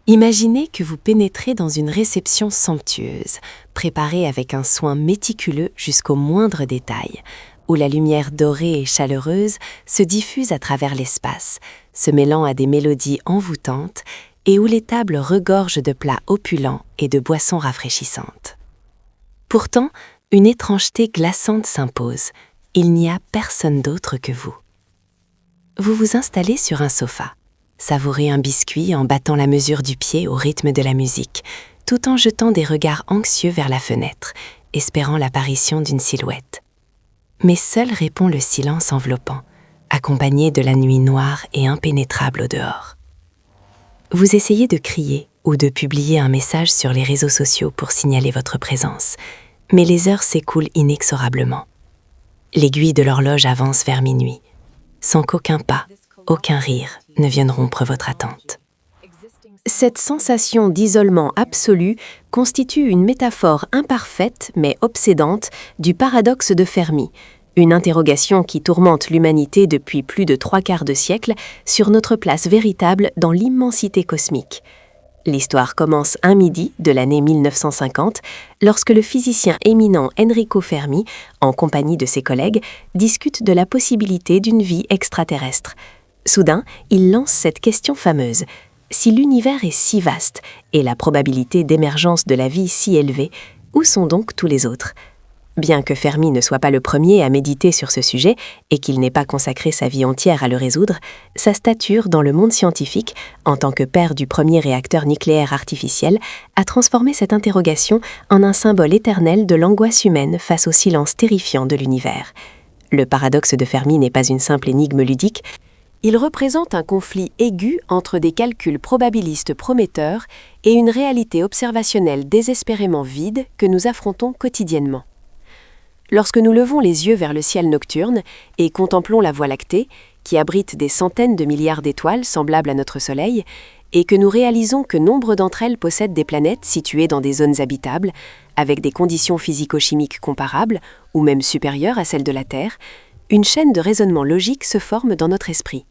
Imaginez que vous pénétrez dans une réception somptueuse, préparée avec un soin méticuleux jusqu'au moindre détail, où la lumière dorée et chaleureuse se diffuse à travers l'espace, se mêlant à des mélodies envoûtantes et où les tables regorgent de plats opulents et de boissons rafraîchissantes. Pourtant, une étrangeté glaçante s'impose. Il n'y a personne d'autre que vous. Vous vous installez sur un sofa. Savourez un biscuit en battant la mesure du pied au rythme de la musique, tout en jetant des regards anxieux vers la fenêtre, espérant l'apparition d'une silhouette. Mais seul répond le silence enveloppant, accompagné de la nuit noire et impénétrable au dehors. Vous essayez de crier ou de publier un message sur les réseaux sociaux pour signaler votre présence, mais les heures s'écoulent inexorablement. L'aiguille de l'horloge avance vers minuit, sans qu'aucun pas, aucun rire ne vienne rompre votre attente. Cette sensation d'isolement absolu constitue une métaphore imparfaite mais obsédante du paradoxe de Fermi, une interrogation qui tourmente l'humanité depuis plus de 3/4 de siècle sur notre place véritable dans l'immensité cosmique. L'histoire commence un midi de l'année 1950, lorsque le physicien éminent Enrico Fermi, en compagnie de ses collègues, discute de la possibilité d'une vie extraterrestre. Soudain, il lance cette question fameuse. Si l'univers est si vaste et la probabilité d'émergence de la vie si élevée, où sont donc tous les autres ? Bien que Fermi ne soit pas le premier à méditer sur ce sujet et qu'il n'ait pas consacré sa vie entière à le résoudre, sa stature dans le monde scientifique, en tant que père du premier réacteur nucléaire artificiel, a transformé cette interrogation en un symbole éternel de l'angoisse humaine face au silence terrifiant de l'univers. Le paradoxe de Fermi n'est pas une simple énigme ludique. Il représente un conflit aigu entre des calculs probabilistes prometteurs et une réalité observationnelle désespérément vide que nous affrontons quotidiennement. Lorsque nous levons les yeux vers le ciel nocturne et contemplons la Voie lactée, qui abrite des centaines de milliards d'étoiles semblables à notre Soleil, et que nous réalisons que nombre d'entre elles possèdent des planètes situées dans des zones habitables, avec des conditions physico-chimiques comparables, ou même supérieures à celles de la Terre, une chaîne de raisonnement logique se forme dans notre esprit.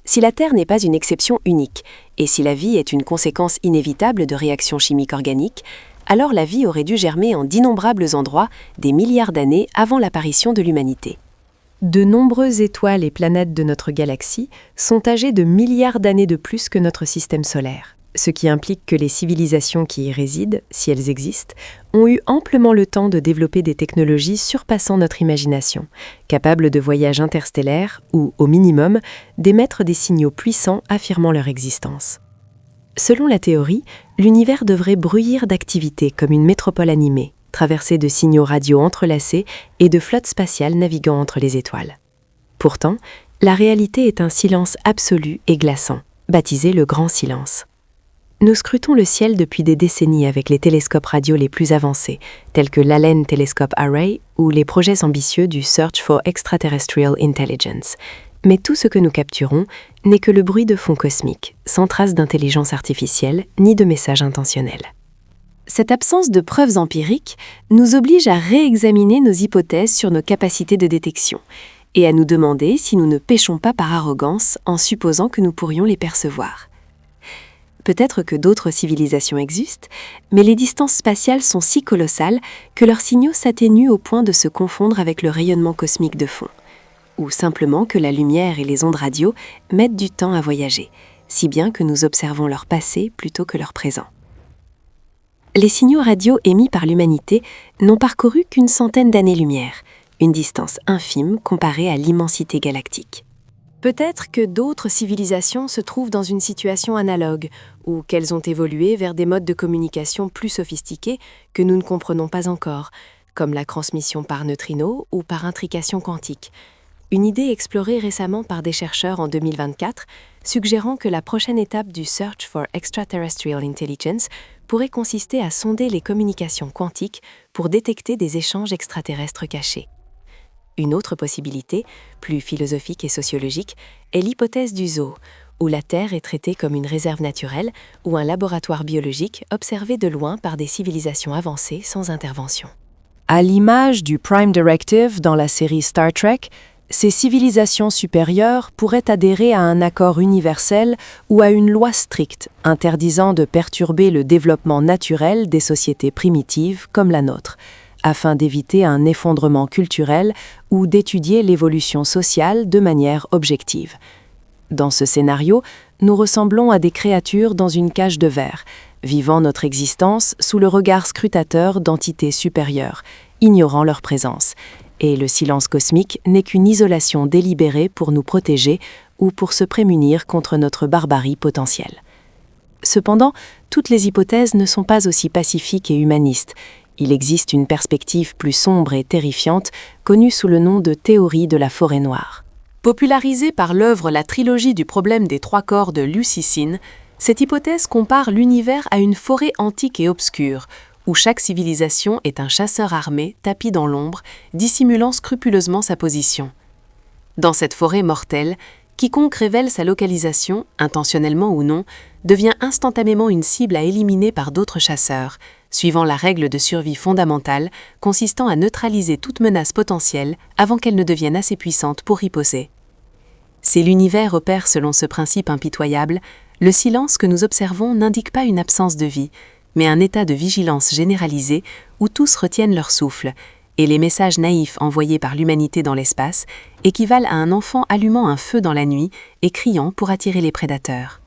Si la Terre n'est pas une exception unique, et si la vie est une conséquence inévitable de réactions chimiques organiques, alors la vie aurait dû germer en d'innombrables endroits des milliards d'années avant l'apparition de l'humanité. De nombreuses étoiles et planètes de notre galaxie sont âgées de milliards d'années de plus que notre système solaire, ce qui implique que les civilisations qui y résident, si elles existent, ont eu amplement le temps de développer des technologies surpassant notre imagination, capables de voyages interstellaires ou, au minimum, d'émettre des signaux puissants affirmant leur existence. Selon la théorie, l'univers devrait bruire d'activité comme une métropole animée, traversée de signaux radio entrelacés et de flottes spatiales naviguant entre les étoiles. Pourtant, la réalité est un silence absolu et glaçant, baptisé le Grand Silence. Nous scrutons le ciel depuis des décennies avec les télescopes radio les plus avancés, tels que l'Allen Telescope Array ou les projets ambitieux du Search for Extraterrestrial Intelligence. Mais tout ce que nous capturons n'est que le bruit de fond cosmique, sans trace d'intelligence artificielle ni de message intentionnel. Cette absence de preuves empiriques nous oblige à réexaminer nos hypothèses sur nos capacités de détection et à nous demander si nous ne péchons pas par arrogance en supposant que nous pourrions les percevoir. Peut-être que d'autres civilisations existent, mais les distances spatiales sont si colossales que leurs signaux s'atténuent au point de se confondre avec le rayonnement cosmique de fond. Ou simplement que la lumière et les ondes radio mettent du temps à voyager, si bien que nous observons leur passé plutôt que leur présent. Les signaux radio émis par l'humanité n'ont parcouru qu'une centaine d'années-lumière, une distance infime comparée à l'immensité galactique. Peut-être que d'autres civilisations se trouvent dans une situation analogue, ou qu'elles ont évolué vers des modes de communication plus sophistiqués que nous ne comprenons pas encore, comme la transmission par neutrinos ou par intrication quantique. Une idée explorée récemment par des chercheurs en 2024, suggérant que la prochaine étape du Search for Extraterrestrial Intelligence pourrait consister à sonder les communications quantiques pour détecter des échanges extraterrestres cachés. Une autre possibilité, plus philosophique et sociologique, est l'hypothèse du zoo, où la Terre est traitée comme une réserve naturelle ou un laboratoire biologique observé de loin par des civilisations avancées sans intervention. À l'image du Prime Directive dans la série Star Trek, Ces civilisations supérieures pourraient adhérer à un accord universel ou à une loi stricte interdisant de perturber le développement naturel des sociétés primitives comme la nôtre, afin d'éviter un effondrement culturel ou d'étudier l'évolution sociale de manière objective. Dans ce scénario, nous ressemblons à des créatures dans une cage de verre, vivant notre existence sous le regard scrutateur d'entités supérieures, ignorant leur présence. Et le silence cosmique n'est qu'une isolation délibérée pour nous protéger ou pour se prémunir contre notre barbarie potentielle. Cependant, toutes les hypothèses ne sont pas aussi pacifiques et humanistes. Il existe une perspective plus sombre et terrifiante, connue sous le nom de théorie de la forêt noire. Popularisée par l'œuvre La trilogie du problème des trois corps de Lucy Sin, cette hypothèse compare l'univers à une forêt antique et obscure, où chaque civilisation est un chasseur armé tapi dans l'ombre, dissimulant scrupuleusement sa position. Dans cette forêt mortelle, quiconque révèle sa localisation, intentionnellement ou non, devient instantanément une cible à éliminer par d'autres chasseurs, suivant la règle de survie fondamentale consistant à neutraliser toute menace potentielle avant qu'elle ne devienne assez puissante pour riposter. Si l'univers opère selon ce principe impitoyable, le silence que nous observons n'indique pas une absence de vie, mais un état de vigilance généralisée où tous retiennent leur souffle, et les messages naïfs envoyés par l'humanité dans l'espace équivalent à un enfant allumant un feu dans la nuit et criant pour attirer les prédateurs.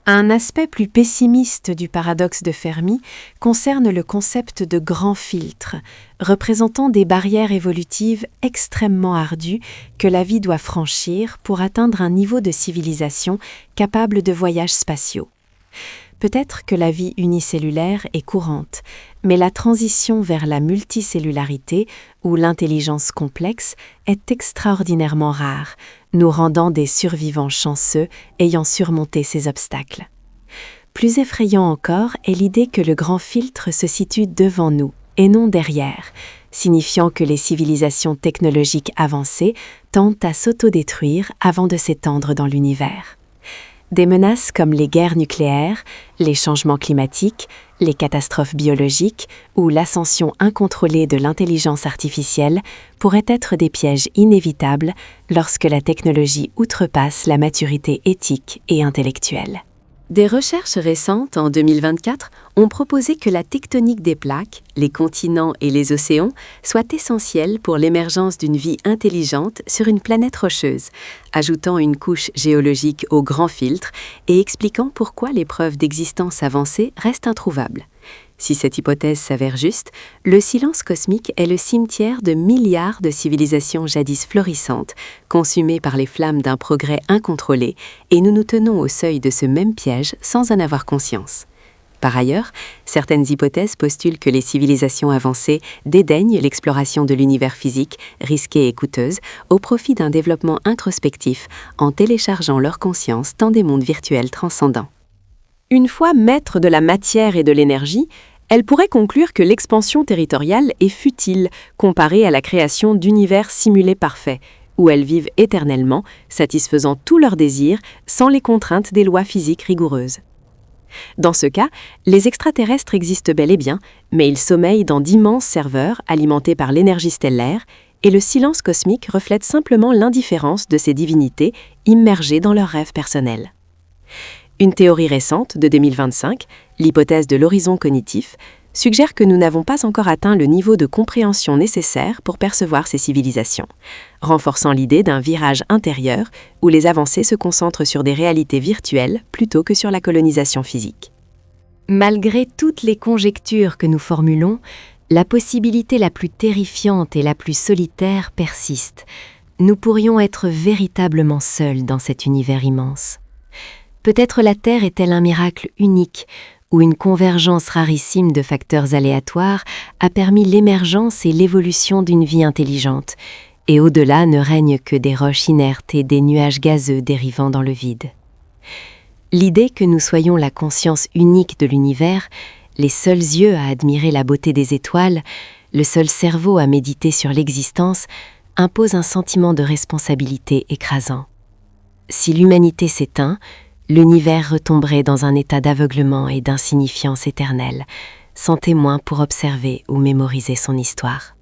Un aspect plus pessimiste du paradoxe de Fermi concerne le concept de grand filtre, représentant des barrières évolutives extrêmement ardues que la vie doit franchir pour atteindre un niveau de civilisation capable de voyages spatiaux. Peut-être que la vie unicellulaire est courante, mais la transition vers la multicellularité ou l'intelligence complexe est extraordinairement rare, nous rendant des survivants chanceux ayant surmonté ces obstacles. Plus effrayant encore est l'idée que le grand filtre se situe devant nous et non derrière, signifiant que les civilisations technologiques avancées tentent à s'autodétruire avant de s'étendre dans l'univers. Des menaces comme les guerres nucléaires, les changements climatiques, les catastrophes biologiques ou l'ascension incontrôlée de l'intelligence artificielle pourraient être des pièges inévitables lorsque la technologie outrepasse la maturité éthique et intellectuelle. Des recherches récentes, en 2024, ont proposé que la tectonique des plaques, les continents et les océans soit essentielle pour l'émergence d'une vie intelligente sur une planète rocheuse, ajoutant une couche géologique au grand filtre et expliquant pourquoi les preuves d'existence avancée restent introuvables. Si cette hypothèse s'avère juste, le silence cosmique est le cimetière de milliards de civilisations jadis florissantes, consumées par les flammes d'un progrès incontrôlé, et nous nous tenons au seuil de ce même piège sans en avoir conscience. Par ailleurs, certaines hypothèses postulent que les civilisations avancées dédaignent l'exploration de l'univers physique, risquée et coûteuse, au profit d'un développement introspectif, en téléchargeant leur conscience dans des mondes virtuels transcendants. Une fois maîtres de la matière et de l'énergie, elle pourrait conclure que l'expansion territoriale est futile comparée à la création d'univers simulés parfaits, où elles vivent éternellement, satisfaisant tous leurs désirs sans les contraintes des lois physiques rigoureuses. Dans ce cas, les extraterrestres existent bel et bien, mais ils sommeillent dans d'immenses serveurs alimentés par l'énergie stellaire, et le silence cosmique reflète simplement l'indifférence de ces divinités immergées dans leurs rêves personnels. Une théorie récente de 2025, l'hypothèse de l'horizon cognitif, suggère que nous n'avons pas encore atteint le niveau de compréhension nécessaire pour percevoir ces civilisations, renforçant l'idée d'un virage intérieur où les avancées se concentrent sur des réalités virtuelles plutôt que sur la colonisation physique. Malgré toutes les conjectures que nous formulons, la possibilité la plus terrifiante et la plus solitaire persiste. Nous pourrions être véritablement seuls dans cet univers immense. Peut-être la Terre est-elle un miracle unique, où une convergence rarissime de facteurs aléatoires a permis l'émergence et l'évolution d'une vie intelligente, et au-delà ne règnent que des roches inertes et des nuages gazeux dérivant dans le vide. L'idée que nous soyons la conscience unique de l'univers, les seuls yeux à admirer la beauté des étoiles, le seul cerveau à méditer sur l'existence, impose un sentiment de responsabilité écrasant. Si l'humanité s'éteint, l'univers retomberait dans un état d'aveuglement et d'insignifiance éternelle, sans témoin pour observer ou mémoriser son histoire.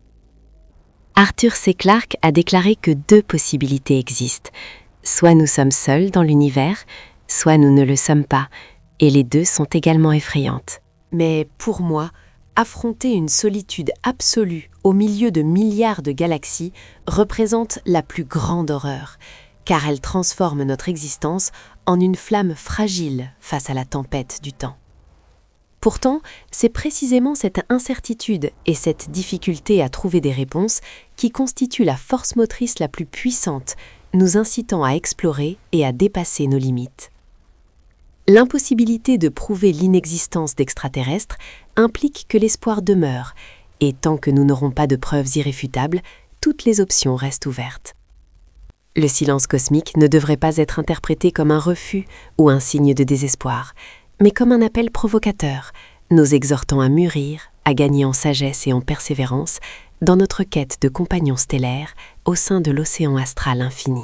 Arthur C. Clarke a déclaré que 2 possibilités existent. Soit nous sommes seuls dans l'univers, soit nous ne le sommes pas, et les 2 sont également effrayantes. Mais pour moi, affronter une solitude absolue au milieu de milliards de galaxies représente la plus grande horreur, car elle transforme notre existence en une flamme fragile face à la tempête du temps. Pourtant, c'est précisément cette incertitude et cette difficulté à trouver des réponses qui constituent la force motrice la plus puissante, nous incitant à explorer et à dépasser nos limites. L'impossibilité de prouver l'inexistence d'extraterrestres implique que l'espoir demeure, et tant que nous n'aurons pas de preuves irréfutables, toutes les options restent ouvertes. Le silence cosmique ne devrait pas être interprété comme un refus ou un signe de désespoir, mais comme un appel provocateur, nous exhortant à mûrir, à gagner en sagesse et en persévérance dans notre quête de compagnons stellaires au sein de l'océan astral infini.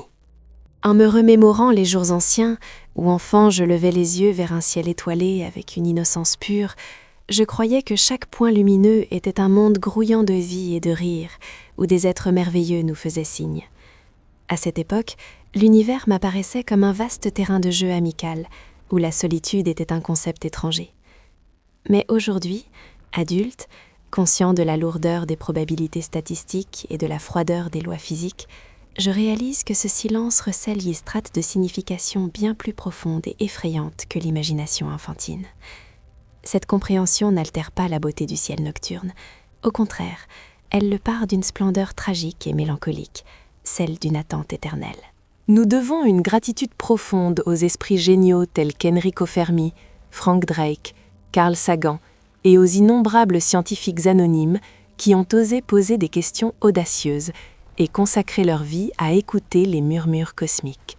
En me remémorant les jours anciens, où enfant je levais les yeux vers un ciel étoilé avec une innocence pure, je croyais que chaque point lumineux était un monde grouillant de vie et de rire, où des êtres merveilleux nous faisaient signe. À cette époque, l'univers m'apparaissait comme un vaste terrain de jeu amical, où la solitude était un concept étranger. Mais aujourd'hui, adulte, conscient de la lourdeur des probabilités statistiques et de la froideur des lois physiques, je réalise que ce silence recèle des strates de signification bien plus profondes et effrayantes que l'imagination infantine. Cette compréhension n'altère pas la beauté du ciel nocturne. Au contraire, elle le pare d'une splendeur tragique et mélancolique, celle d'une attente éternelle. Nous devons une gratitude profonde aux esprits géniaux tels qu'Enrico Fermi, Frank Drake, Carl Sagan et aux innombrables scientifiques anonymes qui ont osé poser des questions audacieuses et consacrer leur vie à écouter les murmures cosmiques.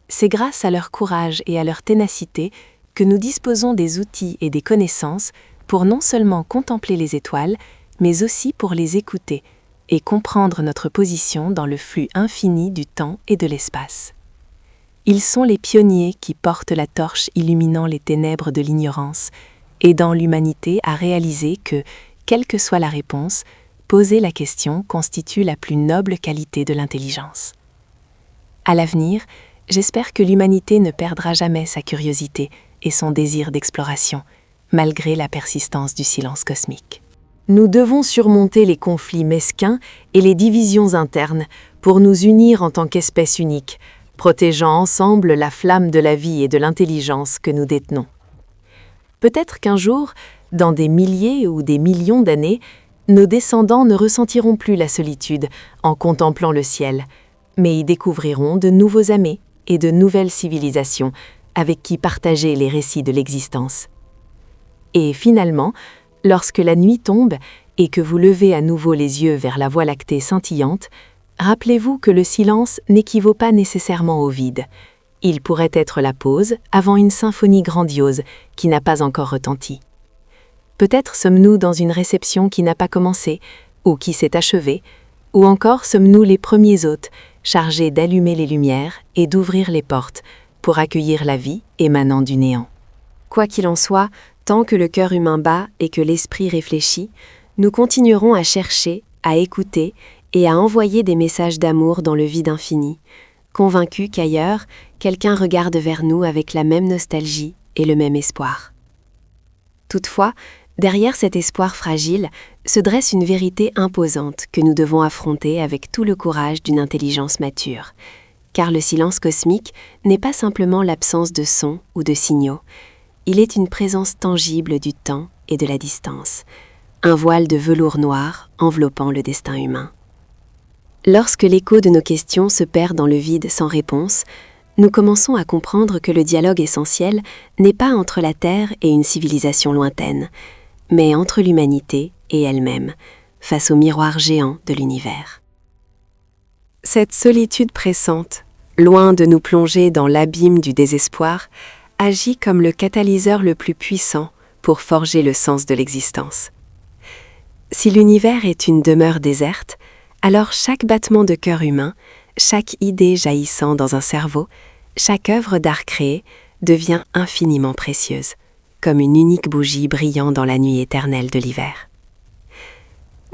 C'est grâce à leur courage et à leur ténacité que nous disposons des outils et des connaissances pour non seulement contempler les étoiles, mais aussi pour les écouter et comprendre notre position dans le flux infini du temps et de l'espace. Ils sont les pionniers qui portent la torche illuminant les ténèbres de l'ignorance, aidant l'humanité à réaliser que, quelle que soit la réponse, poser la question constitue la plus noble qualité de l'intelligence. À l'avenir, j'espère que l'humanité ne perdra jamais sa curiosité et son désir d'exploration, malgré la persistance du silence cosmique. Nous devons surmonter les conflits mesquins et les divisions internes pour nous unir en tant qu'espèce unique, protégeant ensemble la flamme de la vie et de l'intelligence que nous détenons. Peut-être qu'un jour, dans des milliers ou des millions d'années, nos descendants ne ressentiront plus la solitude en contemplant le ciel, mais y découvriront de nouveaux amis et de nouvelles civilisations avec qui partager les récits de l'existence. Et finalement, lorsque la nuit tombe et que vous levez à nouveau les yeux vers la Voie lactée scintillante, rappelez-vous que le silence n'équivaut pas nécessairement au vide. Il pourrait être la pause avant une symphonie grandiose qui n'a pas encore retenti. Peut-être sommes-nous dans une réception qui n'a pas commencé ou qui s'est achevée, ou encore sommes-nous les premiers hôtes chargés d'allumer les lumières et d'ouvrir les portes pour accueillir la vie émanant du néant. Quoi qu'il en soit, tant que le cœur humain bat et que l'esprit réfléchit, nous continuerons à chercher, à écouter et à envoyer des messages d'amour dans le vide infini, convaincus qu'ailleurs, quelqu'un regarde vers nous avec la même nostalgie et le même espoir. Toutefois, derrière cet espoir fragile se dresse une vérité imposante que nous devons affronter avec tout le courage d'une intelligence mature. Car le silence cosmique n'est pas simplement l'absence de sons ou de signaux. Il est une présence tangible du temps et de la distance, un voile de velours noir enveloppant le destin humain. Lorsque l'écho de nos questions se perd dans le vide sans réponse, nous commençons à comprendre que le dialogue essentiel n'est pas entre la Terre et une civilisation lointaine, mais entre l'humanité et elle-même, face au miroir géant de l'univers. Cette solitude pressante, loin de nous plonger dans l'abîme du désespoir, agit comme le catalyseur le plus puissant pour forger le sens de l'existence. Si l'univers est une demeure déserte, alors chaque battement de cœur humain, chaque idée jaillissant dans un cerveau, chaque œuvre d'art créée devient infiniment précieuse, comme une unique bougie brillant dans la nuit éternelle de l'hiver.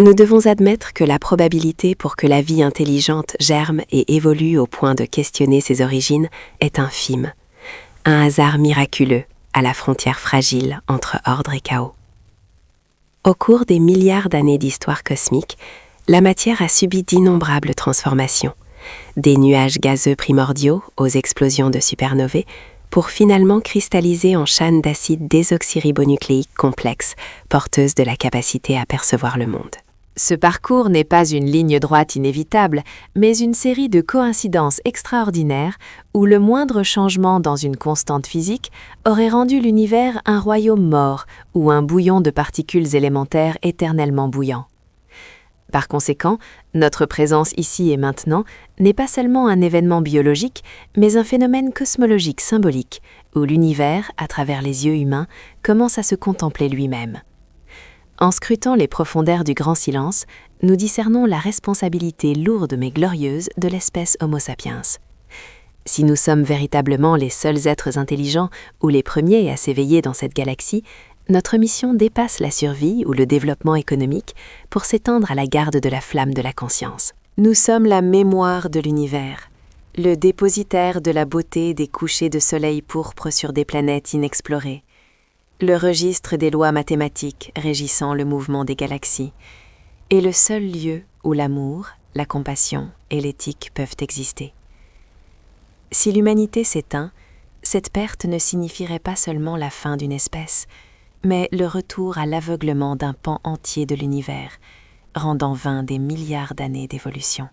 Nous devons admettre que la probabilité pour que la vie intelligente germe et évolue au point de questionner ses origines est infime. Un hasard miraculeux à la frontière fragile entre ordre et chaos. Au cours des milliards d'années d'histoire cosmique, la matière a subi d'innombrables transformations, des nuages gazeux primordiaux aux explosions de supernovae, pour finalement cristalliser en chaînes d'acides désoxyribonucléiques complexes, porteuses de la capacité à percevoir le monde. Ce parcours n'est pas une ligne droite inévitable, mais une série de coïncidences extraordinaires où le moindre changement dans une constante physique aurait rendu l'univers un royaume mort ou un bouillon de particules élémentaires éternellement bouillant. Par conséquent, notre présence ici et maintenant n'est pas seulement un événement biologique, mais un phénomène cosmologique symbolique, où l'univers, à travers les yeux humains, commence à se contempler lui-même. En scrutant les profondeurs du grand silence, nous discernons la responsabilité lourde mais glorieuse de l'espèce Homo sapiens. Si nous sommes véritablement les seuls êtres intelligents ou les premiers à s'éveiller dans cette galaxie, notre mission dépasse la survie ou le développement économique pour s'étendre à la garde de la flamme de la conscience. Nous sommes la mémoire de l'univers, le dépositaire de la beauté des couchers de soleil pourpre sur des planètes inexplorées, le registre des lois mathématiques régissant le mouvement des galaxies, et le seul lieu où l'amour, la compassion et l'éthique peuvent exister. Si l'humanité s'éteint, cette perte ne signifierait pas seulement la fin d'une espèce, mais le retour à l'aveuglement d'un pan entier de l'univers, rendant vain des milliards d'années d'évolution.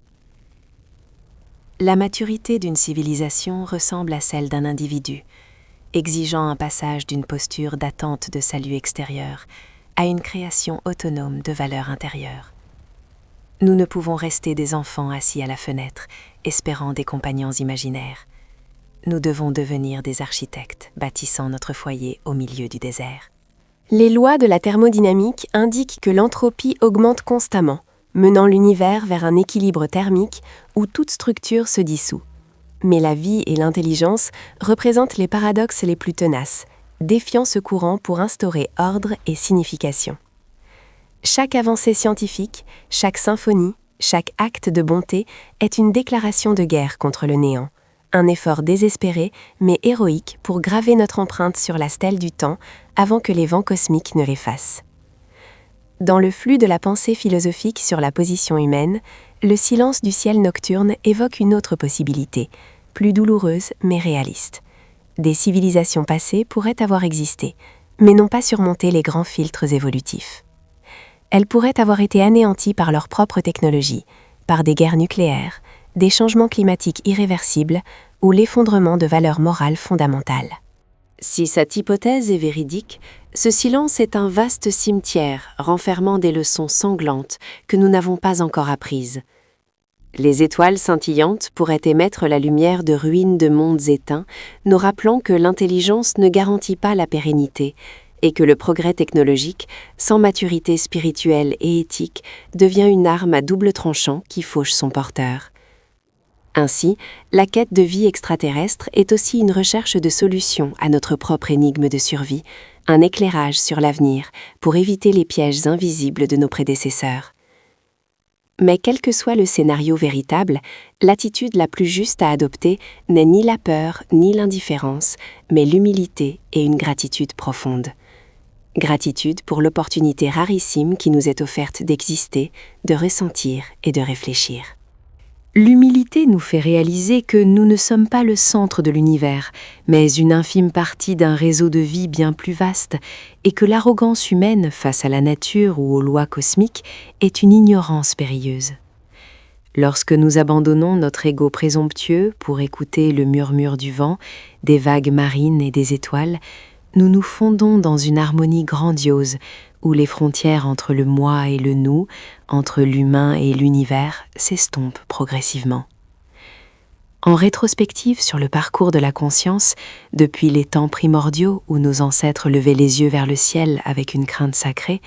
La maturité d'une civilisation ressemble à celle d'un individu, exigeant un passage d'une posture d'attente de salut extérieur à une création autonome de valeurs intérieures. Nous ne pouvons rester des enfants assis à la fenêtre, espérant des compagnons imaginaires. Nous devons devenir des architectes, bâtissant notre foyer au milieu du désert. Les lois de la thermodynamique indiquent que l'entropie augmente constamment, menant l'univers vers un équilibre thermique où toute structure se dissout. Mais la vie et l'intelligence représentent les paradoxes les plus tenaces, défiant ce courant pour instaurer ordre et signification. Chaque avancée scientifique, chaque symphonie, chaque acte de bonté est une déclaration de guerre contre le néant. Un effort désespéré, mais héroïque pour graver notre empreinte sur la stèle du temps avant que les vents cosmiques ne l'effacent. Dans le flux de la pensée philosophique sur la position humaine, le silence du ciel nocturne évoque une autre possibilité, plus douloureuse mais réaliste. Des civilisations passées pourraient avoir existé, mais n'ont pas surmonté les grands filtres évolutifs. Elles pourraient avoir été anéanties par leur propre technologie, par des guerres nucléaires, des changements climatiques irréversibles ou l'effondrement de valeurs morales fondamentales. Si cette hypothèse est véridique, ce silence est un vaste cimetière renfermant des leçons sanglantes que nous n'avons pas encore apprises. Les étoiles scintillantes pourraient émettre la lumière de ruines de mondes éteints, nous rappelant que l'intelligence ne garantit pas la pérennité et que le progrès technologique, sans maturité spirituelle et éthique, devient une arme à double tranchant qui fauche son porteur. Ainsi, la quête de vie extraterrestre est aussi une recherche de solutions à notre propre énigme de survie, un éclairage sur l'avenir pour éviter les pièges invisibles de nos prédécesseurs. Mais quel que soit le scénario véritable, l'attitude la plus juste à adopter n'est ni la peur ni l'indifférence, mais l'humilité et une gratitude profonde. Gratitude pour l'opportunité rarissime qui nous est offerte d'exister, de ressentir et de réfléchir. L'humilité nous fait réaliser que nous ne sommes pas le centre de l'univers, mais une infime partie d'un réseau de vie bien plus vaste, et que l'arrogance humaine face à la nature ou aux lois cosmiques est une ignorance périlleuse. Lorsque nous abandonnons notre ego présomptueux pour écouter le murmure du vent, des vagues marines et des étoiles, nous nous fondons dans une harmonie grandiose où les frontières entre le moi et le nous, entre l'humain et l'univers, s'estompent progressivement. En rétrospective sur le parcours de la conscience, depuis les temps primordiaux où nos ancêtres levaient les yeux vers le ciel avec une crainte sacrée,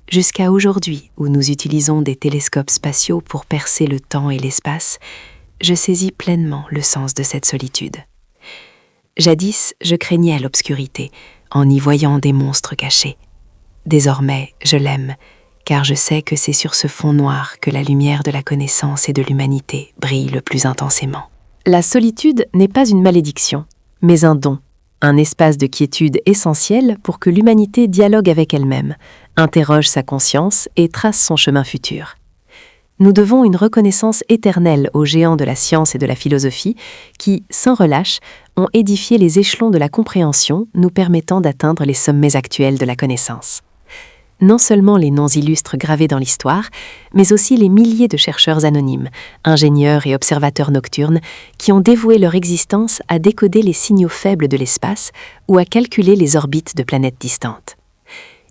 jusqu'à aujourd'hui où nous utilisons des télescopes spatiaux pour percer le temps et l'espace, je saisis pleinement le sens de cette solitude. Jadis, je craignais l'obscurité, en y voyant des monstres cachés. Désormais, je l'aime, car je sais que c'est sur ce fond noir que la lumière de la connaissance et de l'humanité brille le plus intensément. La solitude n'est pas une malédiction, mais un don, un espace de quiétude essentiel pour que l'humanité dialogue avec elle-même, interroge sa conscience et trace son chemin futur. Nous devons une reconnaissance éternelle aux géants de la science et de la philosophie qui, sans relâche, ont édifié les échelons de la compréhension nous permettant d'atteindre les sommets actuels de la connaissance. Non seulement les noms illustres gravés dans l'histoire, mais aussi les milliers de chercheurs anonymes, ingénieurs et observateurs nocturnes qui ont dévoué leur existence à décoder les signaux faibles de l'espace ou à calculer les orbites de planètes distantes.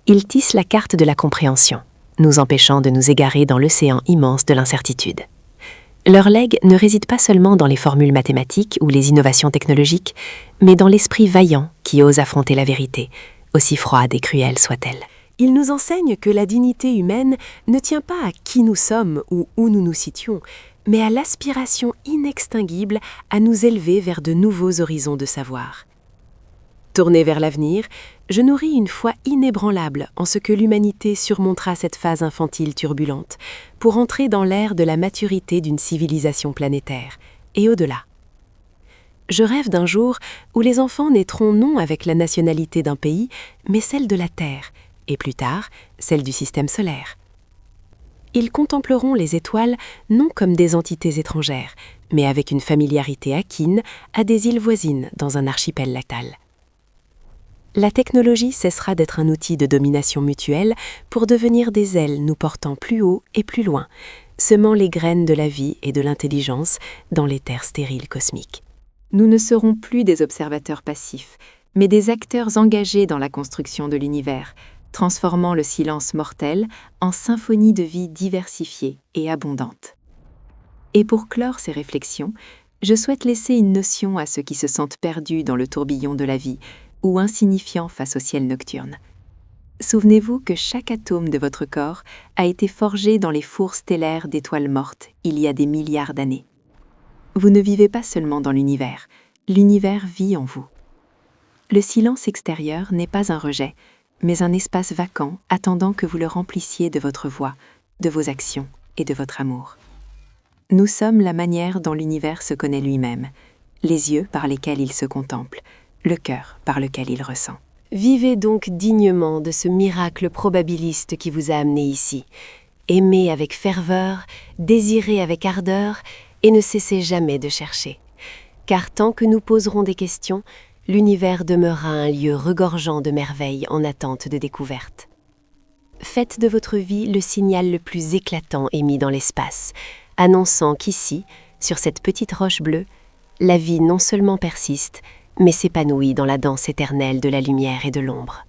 Ils tissent la carte de la compréhension, nous empêchant de nous égarer dans l'océan immense de l'incertitude. Leur legs ne réside pas seulement dans les formules mathématiques ou les innovations technologiques, mais dans l'esprit vaillant qui ose affronter la vérité, aussi froide et cruelle soit-elle. Ils nous enseignent que la dignité humaine ne tient pas à qui nous sommes ou où nous nous situons, mais à l'aspiration inextinguible à nous élever vers de nouveaux horizons de savoir. Tournée vers l'avenir, je nourris une foi inébranlable en ce que l'humanité surmontera cette phase infantile turbulente pour entrer dans l'ère de la maturité d'une civilisation planétaire, et au-delà. Je rêve d'un jour où les enfants naîtront non avec la nationalité d'un pays, mais celle de la Terre, et plus tard, celle du système solaire. Ils contempleront les étoiles non comme des entités étrangères, mais avec une familiarité aquine à des îles voisines dans un archipel lactal. La technologie cessera d'être un outil de domination mutuelle pour devenir des ailes nous portant plus haut et plus loin, semant les graines de la vie et de l'intelligence dans les terres stériles cosmiques. Nous ne serons plus des observateurs passifs, mais des acteurs engagés dans la construction de l'univers, transformant le silence mortel en symphonie de vie diversifiée et abondante. Et pour clore ces réflexions, je souhaite laisser une notion à ceux qui se sentent perdus dans le tourbillon de la vie ou insignifiants face au ciel nocturne. Souvenez-vous que chaque atome de votre corps a été forgé dans les fours stellaires d'étoiles mortes il y a des milliards d'années. Vous ne vivez pas seulement dans l'univers vit en vous. Le silence extérieur n'est pas un rejet, mais un espace vacant attendant que vous le remplissiez de votre voix, de vos actions et de votre amour. Nous sommes la manière dont l'univers se connaît lui-même, les yeux par lesquels il se contemple, le cœur par lequel il ressent. Vivez donc dignement de ce miracle probabiliste qui vous a amené ici. Aimez avec ferveur, désirez avec ardeur et ne cessez jamais de chercher. Car tant que nous poserons des questions, l'univers demeurera un lieu regorgeant de merveilles en attente de découverte. Faites de votre vie le signal le plus éclatant émis dans l'espace, annonçant qu'ici, sur cette petite roche bleue, la vie non seulement persiste, mais s'épanouit dans la danse éternelle de la lumière et de l'ombre.